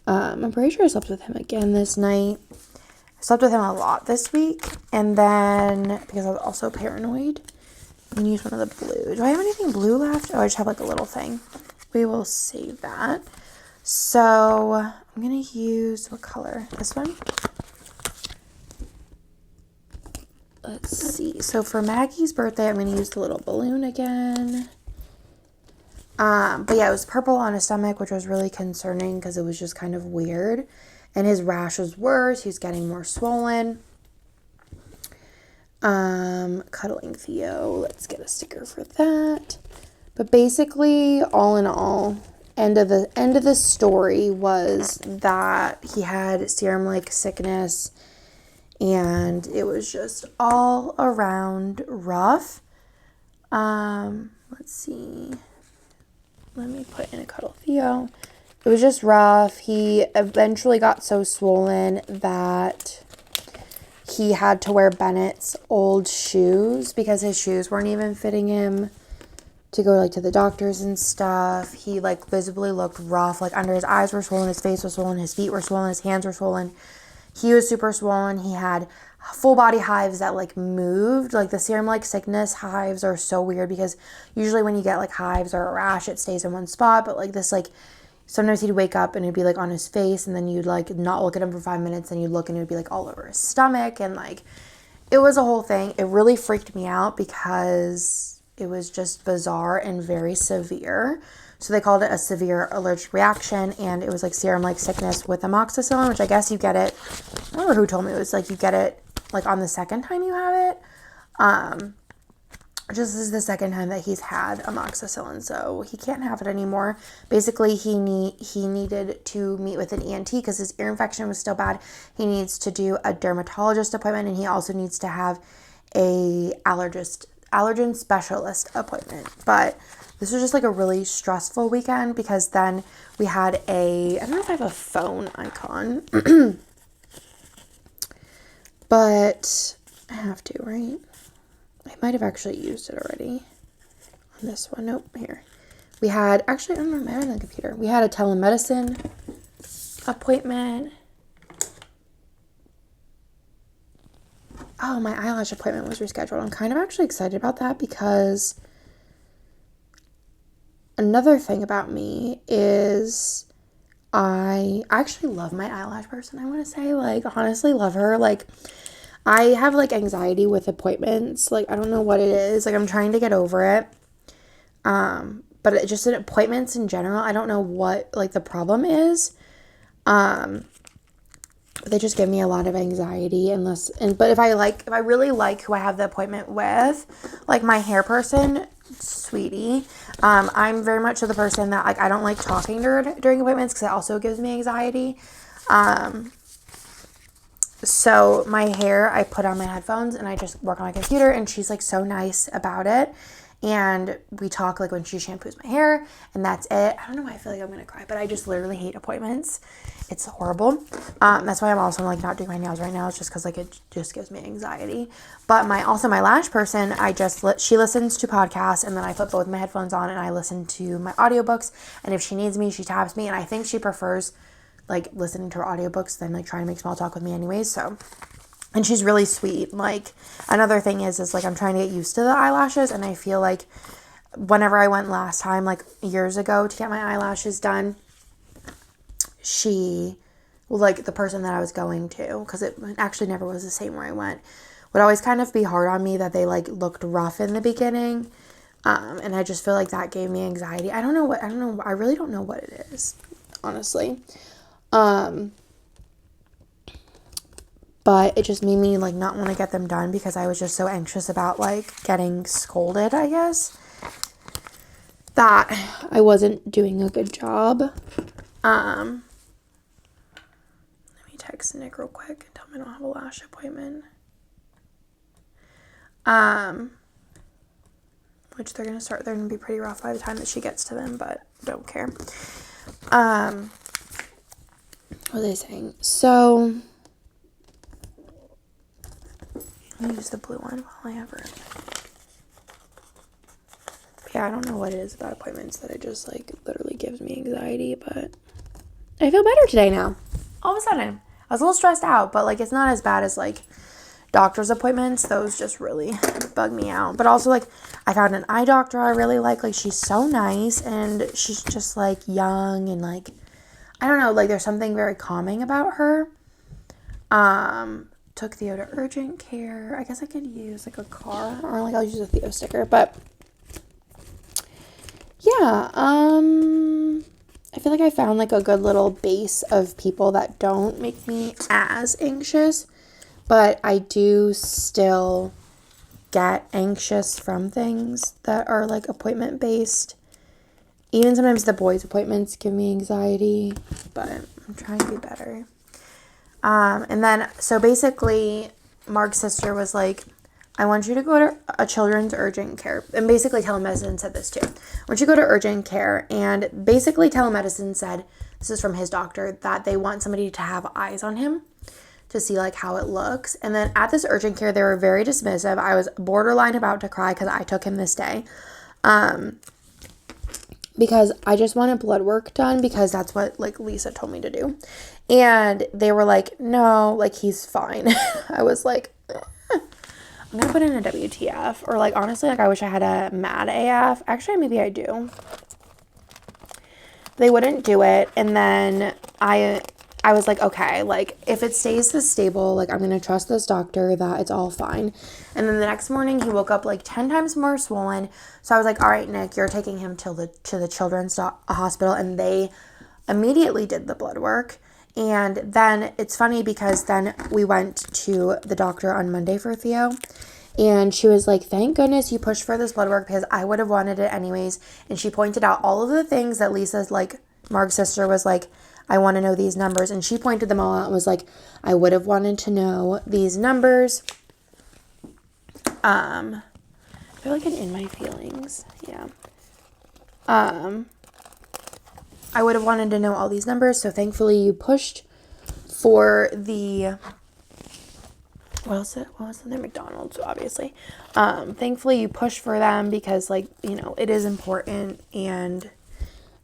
I'm pretty sure I slept with him again this night. I slept with him a lot this week. And then, because I was also paranoid, I'm going to use one of the blue. Do I have anything blue left? Oh, I just have like a little thing. We will save that. So I'm going to use, what color? This one? Let's see. So for Maggie's birthday, I'm going to use the little balloon again. But yeah, it was purple on his stomach, which was really concerning because it was just kind of weird. And his rash was worse. He was getting more swollen. Cuddling Theo. Let's get a sticker for that. But basically, all in all, end of the story was that he had serum-like sickness, and it was just all around rough. Let's see. Let me put in a cuddle Theo. It was just rough. He eventually got so swollen that he had to wear Bennett's old shoes because his shoes weren't even fitting him to go like to the doctors and stuff. He like visibly looked rough. Like under his eyes were swollen, his face was swollen, his feet were swollen, his hands were swollen. He was super swollen. He had full body hives that like moved. Like the serum-like sickness hives are so weird because usually when you get like hives or a rash, it stays in one spot. But like this, like sometimes he'd wake up and it'd be like on his face, and then you'd like not look at him for 5 minutes, and you'd look and it would be like all over his stomach, and like it was a whole thing. It really freaked me out because it was just bizarre and very severe. So they called it a severe allergic reaction, and it was like serum-like sickness with amoxicillin, which I guess you get it. I don't remember who told me it was like you get it like on the second time you have it. This is the second time that he's had amoxicillin, so he can't have it anymore. Basically, he needed to meet with an ENT because his ear infection was still bad. He needs to do a dermatologist appointment, and he also needs to have a allergen specialist appointment. But this was just like a really stressful weekend because then we had I don't know if I have a phone icon, but I have to, right? I might have actually used it already on this one. Nope, here. We had, actually, I don't know, I have it on the computer. We had a telemedicine appointment. oh, my eyelash appointment was rescheduled. I'm kind of actually excited about that because another thing about me is I actually love my eyelash person, I want to say. Like, honestly, love her. Like, I have, like, anxiety with appointments. Like, I don't know what it is. Like, I'm trying to get over it. But it just in appointments in general, I don't know what, like, the problem is. They just give me a lot of anxiety but if I really like who I have the appointment with, like my hair person, sweetie, I'm very much the person that, like, I don't like talking to her during appointments because it also gives me anxiety. So my hair, I put on my headphones and I just work on my computer, and she's like so nice about it. And we talk like when she shampoos my hair, and that's it. I don't know why I feel like I'm gonna cry, but I just literally hate appointments. It's horrible. That's why I'm also like not doing my nails right now. It's just because like it just gives me anxiety. But my lash person, she listens to podcasts, and then I put both my headphones on and I listen to my audiobooks. And if she needs me, she taps me, and I think she prefers like listening to her audiobooks than like trying to make small talk with me anyways. So, and she's really sweet. Like, another thing is like I'm trying to get used to the eyelashes, and I feel like whenever I went last time, like years ago, to get my eyelashes done, the person that I was going to, because it actually never was the same where I went, would always kind of be hard on me that they like looked rough in the beginning. And I just feel like that gave me anxiety. I really don't know what it is, honestly. But it just made me like not want to get them done because I was just so anxious about like getting scolded, I guess, that I wasn't doing a good job. Let me text Nick real quick and tell him I don't have a lash appointment. Which they're gonna be pretty rough by the time that she gets to them, but don't care. What was I saying? So, let me use the blue one while I have her. Yeah, I don't know what it is about appointments that it just, like, literally gives me anxiety, but I feel better today now. All of a sudden. I was a little stressed out, but, like, it's not as bad as, like, doctor's appointments. Those just really bug me out. But also, like, I found an eye doctor I really like. Like, she's so nice, and she's just, like, young and, like, I don't know, like, there's something very calming about her. Took Theo to urgent care. I guess I could use, like, a car, or, like, I'll use a Theo sticker, but yeah, I feel like I found, like, a good little base of people that don't make me as anxious, but I do still get anxious from things that are, like, appointment-based. Even sometimes the boys' appointments give me anxiety, but I'm trying to be better. And then, so basically, Mark's sister was like, I want you to go to a children's urgent care. And basically, telemedicine said this too. I want you to go to urgent care. And basically, telemedicine said, this is from his doctor, that they want somebody to have eyes on him to see, like, how it looks. And then at this urgent care, they were very dismissive. I was borderline about to cry because I took him this day. Because I just wanted blood work done because that's what, like, Lisa told me to do. And they were like, no, like, he's fine. I was like, I'm going to put in a WTF. Or, like, honestly, like, I wish I had a mad AF. Actually, maybe I do. They wouldn't do it. And then I was like, okay, like, if it stays this stable, like, I'm going to trust this doctor that it's all fine. And then the next morning, he woke up, like, 10 times more swollen. So I was like, all right, Nick, you're taking him to the children's hospital. And they immediately did the blood work. And then it's funny because then we went to the doctor on Monday for Theo. And she was like, thank goodness you pushed for this blood work because I would have wanted it anyways. And she pointed out all of the things that Lisa's, like, Mark's sister was like, I want to know these numbers. And she pointed them all out and was like, I would have wanted to know these numbers. I feel like I'm in my feelings. Yeah. I would have wanted to know all these numbers. So thankfully you pushed for the, what was it? They're McDonald's, obviously. Thankfully you pushed for them because, like, you know, it is important. And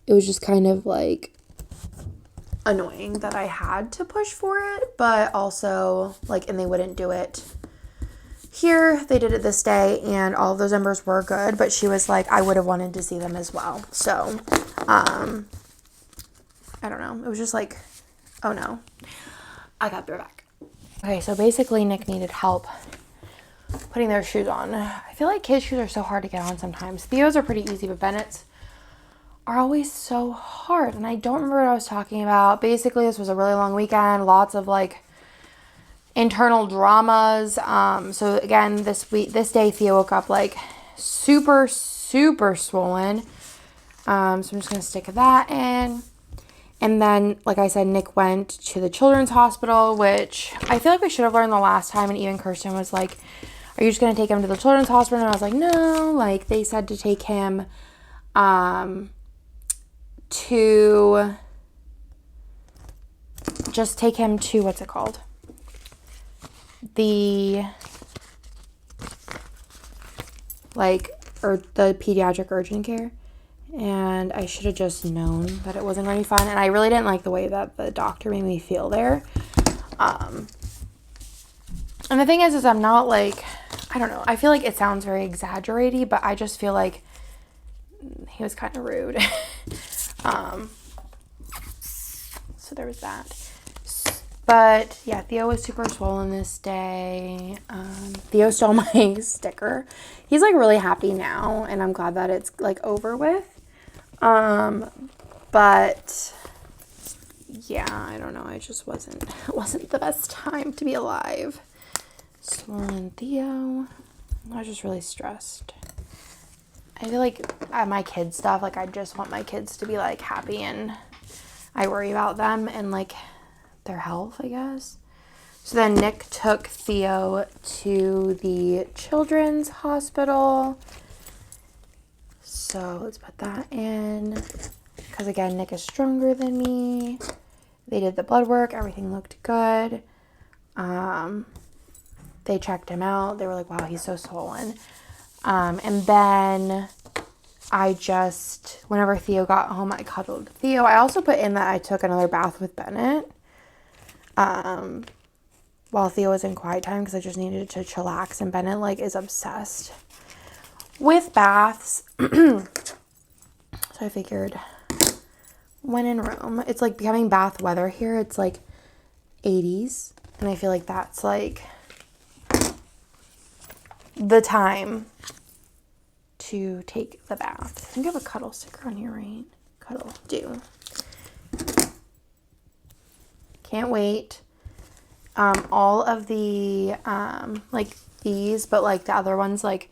it was just kind of, like, annoying that I had to push for it, but also, like, and they wouldn't do it here. They did it this day, and all of those numbers were good, but she was like, I would have wanted to see them as well. So, I don't know. It was just like, oh no. I got their back. Okay, so basically Nick needed help putting their shoes on. I feel like kids' shoes are so hard to get on sometimes. Theo's are pretty easy, but Bennett's are always so hard. And I don't remember what I was talking about. Basically, this was a really long weekend. Lots of like internal dramas. So again, this day Theo woke up like super swollen. So I'm just gonna stick that in. And then, like I said, Nick went to the children's hospital, which I feel like we should have learned the last time. And even Kirsten was like, are you just going to take him to the children's hospital? And I was like, no. Like, they said to take him to just take him to, what's it called? The pediatric urgent care. And I should have just known that it wasn't going to be fun. And I really didn't like the way that the doctor made me feel there. And the thing is I'm not like, I don't know. I feel like it sounds very exaggerated, but I just feel like he was kind of rude. So there was that. But yeah, Theo was super swollen this day. Theo stole my sticker. He's like really happy now, and I'm glad that it's like over with. But yeah, I don't know. I just wasn't the best time to be alive. Swollen Theo. I was just really stressed. I feel like my kids stuff, like I just want my kids to be like happy, and I worry about them and like their health, I guess. So then Nick took Theo to the children's hospital. So let's put that in. Because again, Nick is stronger than me. They did the blood work. Everything looked good. They checked him out. They were like, wow, he's so swollen. And then whenever Theo got home, I cuddled Theo. I also put in that I took another bath with Bennett. While Theo was in quiet time, because I just needed to chillax, and Bennett like is obsessed with baths. So I figured when in Rome, it's like becoming bath weather here. It's like 80s, and I feel like that's like the time to take the bath. I think I have a cuddle sticker on here, right? Cuddle, do. Can't wait. All of the, like these, but like the other ones, like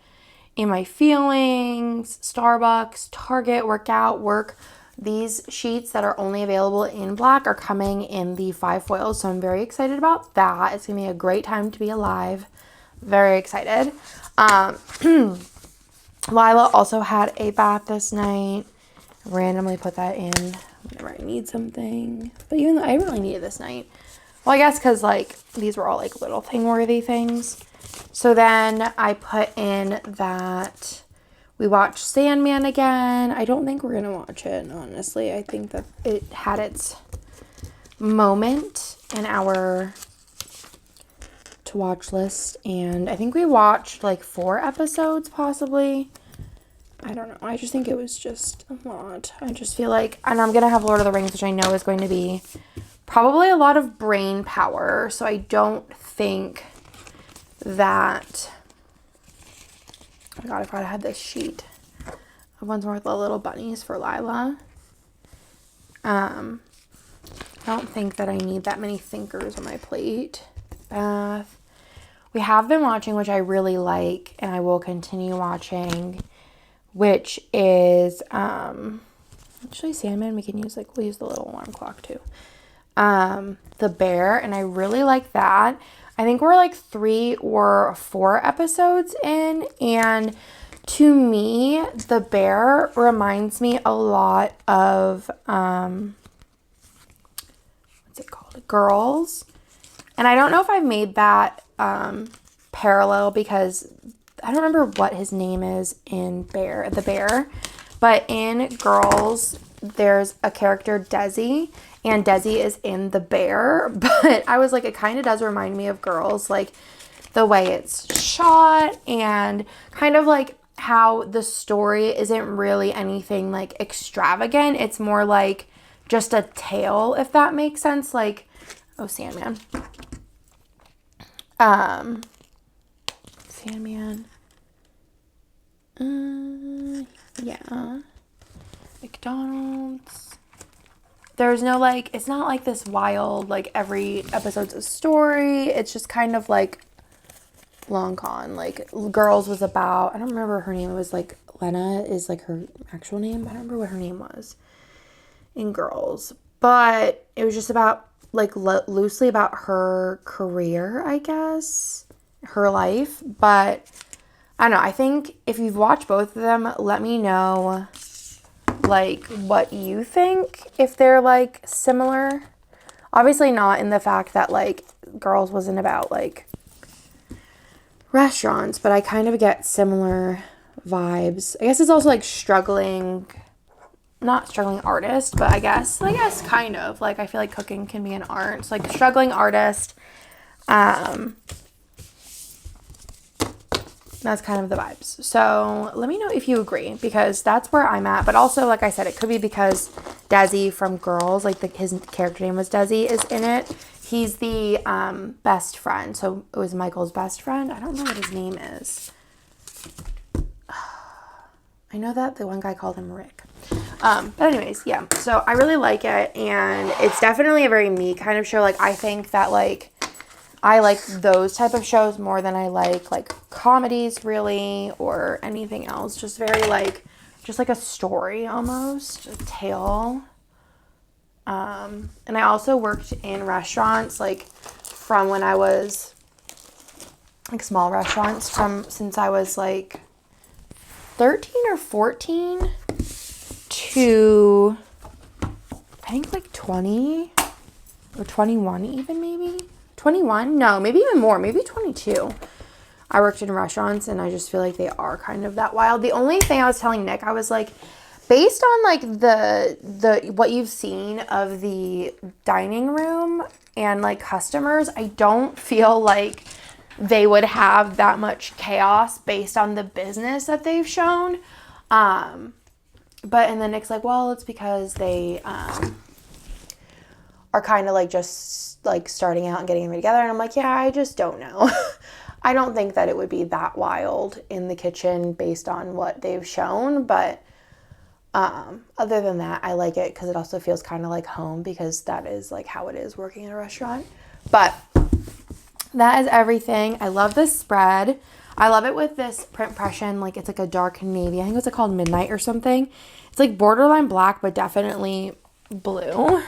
In My Feelings, Starbucks, Target, Workout, Work. These sheets that are only available in black are coming in the 5 foils. So I'm very excited about that. It's going to be a great time to be alive. Very excited. Lila also had a bath this night. Randomly put that in whenever I need something. But even though I really needed this night. Well, I guess because, like, these were all, like, little thing-worthy things. So then I put in that we watched Sandman again. I don't think we're going to watch it, honestly. I think that it had its moment in our to-watch list. And I think we watched, like, 4 episodes, possibly. I don't know. I just think it was just a lot. I just feel like... And I'm going to have Lord of the Rings, which I know is going to be... probably a lot of brain power, so I don't think that... Oh my god, I forgot I had this sheet of ones worth of little bunnies for Lila. I don't think that I need that many thinkers on my plate. Bath. We have been watching, which I really like, and I will continue watching, which is, actually Sandman, we can use, like, we'll use the little alarm clock too. The Bear, and I really like that. I think we're like 3 or 4 episodes in, and to me, The Bear reminds me a lot of, what's it called? Girls. And I don't know if I've made that, parallel, because I don't remember what his name is in The Bear, but in Girls, there's a character, Desi, and Desi is in The Bear, but I was like, it kind of does remind me of Girls. Like, the way it's shot and kind of like how the story isn't really anything like extravagant. It's more like just a tale, if that makes sense. Like, oh, Sandman. Sandman. Yeah. McDonald's. There's no like, it's not like this wild, like every episode's a story. It's just kind of like long con. Like Girls was about, I don't remember her name. It was like Lena is like her actual name. I don't remember what her name was in Girls. But it was just about like loosely about her career, I guess. Her life. But I don't know. I think if you've watched both of them, let me know like what you think, if they're like similar. Obviously not in the fact that like Girls wasn't about like restaurants, but I kind of get similar vibes. I guess it's also like not struggling artist, but I guess kind of like I feel like cooking can be an art. So like struggling artist. That's kind of the vibes. So let me know if you agree, because that's where I'm at. But also, like I said, it could be because Desi from Girls, like his character name was Desi, is in it. He's the best friend. So it was Michael's best friend. I don't know what his name is. I know that the one guy called him Rick. But anyways, yeah. So I really like it. And it's definitely a very me kind of show. Like, I think that, like, I like those type of shows more than I like comedies really or anything else. Just very like, just like a story almost, a tale. And I also worked in restaurants like from when I was like small restaurants since I was like 13 or 14 to I think like 20 or 21 even maybe. 21? No, maybe even more. Maybe 22. I worked in restaurants and I just feel like they are kind of that wild. The only thing I was telling Nick, I was like, based on like the what you've seen of the dining room and like customers, I don't feel like they would have that much chaos based on the business that they've shown. And then Nick's like, well, it's because they are kind of like just like starting out and getting them together. And I'm like, yeah, I just don't know. I don't think that it would be that wild in the kitchen based on what they've shown. But other than that, I like it because it also feels kind of like home, because that is like how it is working in a restaurant. But that is everything. I love this spread. I love it with this print impression. Like, it's like a dark navy. I think it's called Midnight or something. It's like borderline black, but definitely blue.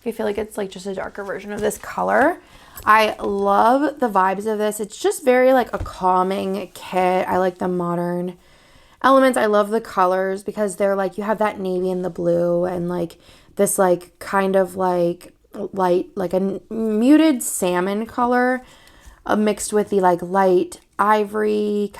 I feel like it's like just a darker version of this color. I love the vibes of this. It's just very like a calming kit. I like the modern elements. I love the colors because they're like, you have that navy and the blue and like this like kind of like light, like a muted salmon color mixed with the like light ivory